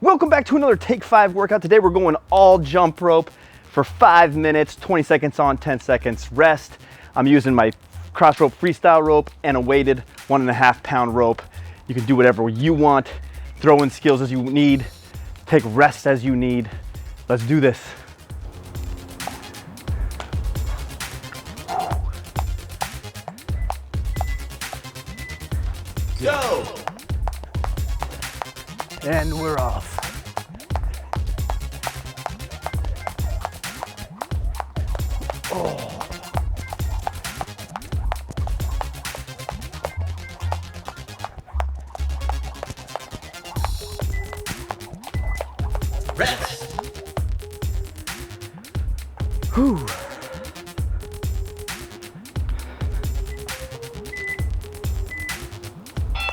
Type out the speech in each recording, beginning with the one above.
Welcome back to another Take 5 workout. Today we're going all jump rope for 5 minutes, 20 seconds on, 10 seconds rest. I'm using my cross rope freestyle rope and a weighted 1.5 pound rope. You can do whatever you want, throw in skills as you need, take rest as you need. Let's do this. Go! And we're off. Oh. Rest! Whew.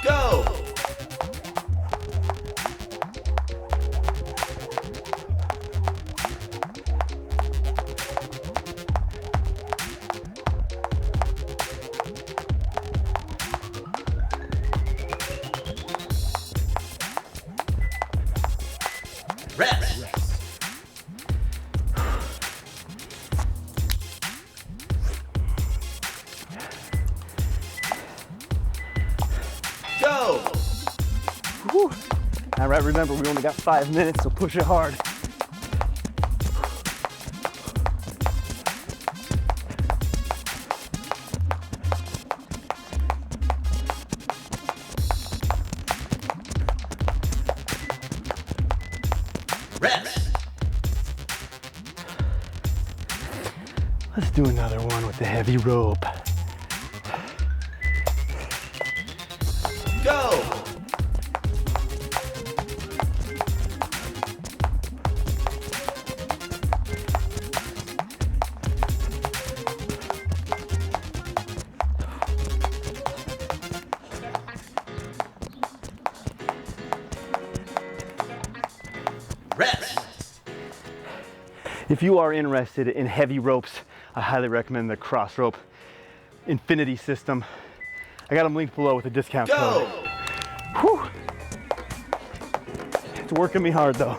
Go! Rest! Go! Whew. All right, remember we only got 5 minutes, so push it hard. Rest! Let's do another one with the heavy rope. Go! Rest! If you are interested in heavy ropes, I highly recommend the cross rope infinity system. I got them linked below with a discount Go! code. Whew. It's working me hard though.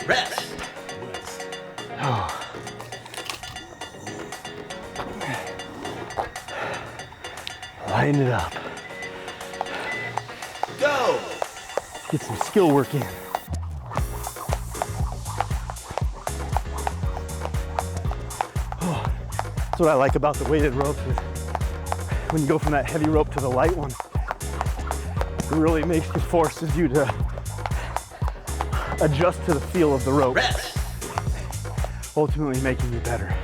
Rest! Oh. Lighten it up. Go! Get some skill work in. Oh, that's what I like about the weighted ropes is when you go from that heavy rope to the light one, it really forces you to adjust to the feel of the rope, Rest! ultimately making you better.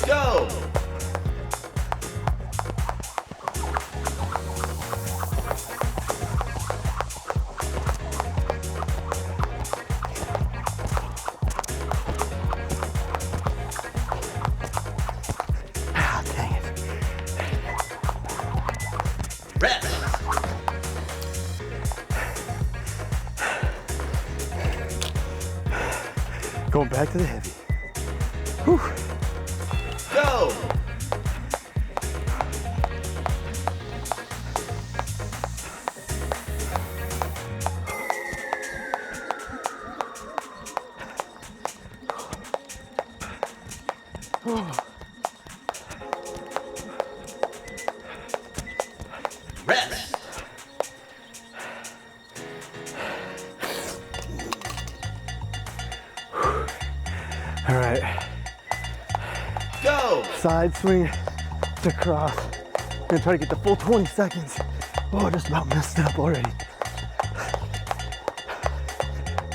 Go! Ah, dang it. Rest! Going back to the heavy. Whew. Go! Rest! All right. Go! Side swing to cross. I'm gonna try to get the full 20 seconds. Oh, I just about messed up already.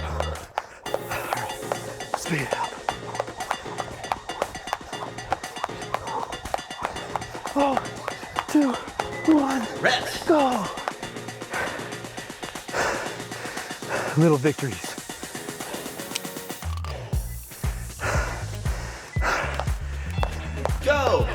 All right, speed it up. Oh, 2, 1, Rest! go. Little victories. Go!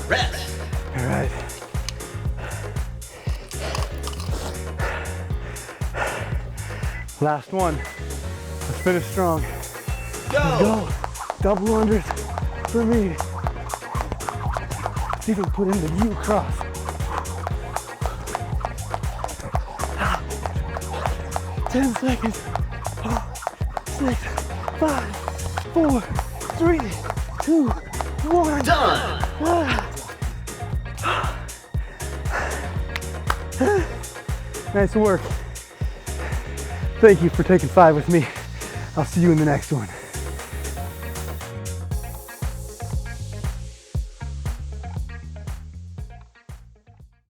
Rest. All right. Last one. Let's finish strong. Go. Go. Double unders for me. See if we can put in the U cross. 10 seconds. 6, 5, 4, 3, 2, 1. Done. Nice work. Thank you for taking 5 with me. I'll see you in the next one.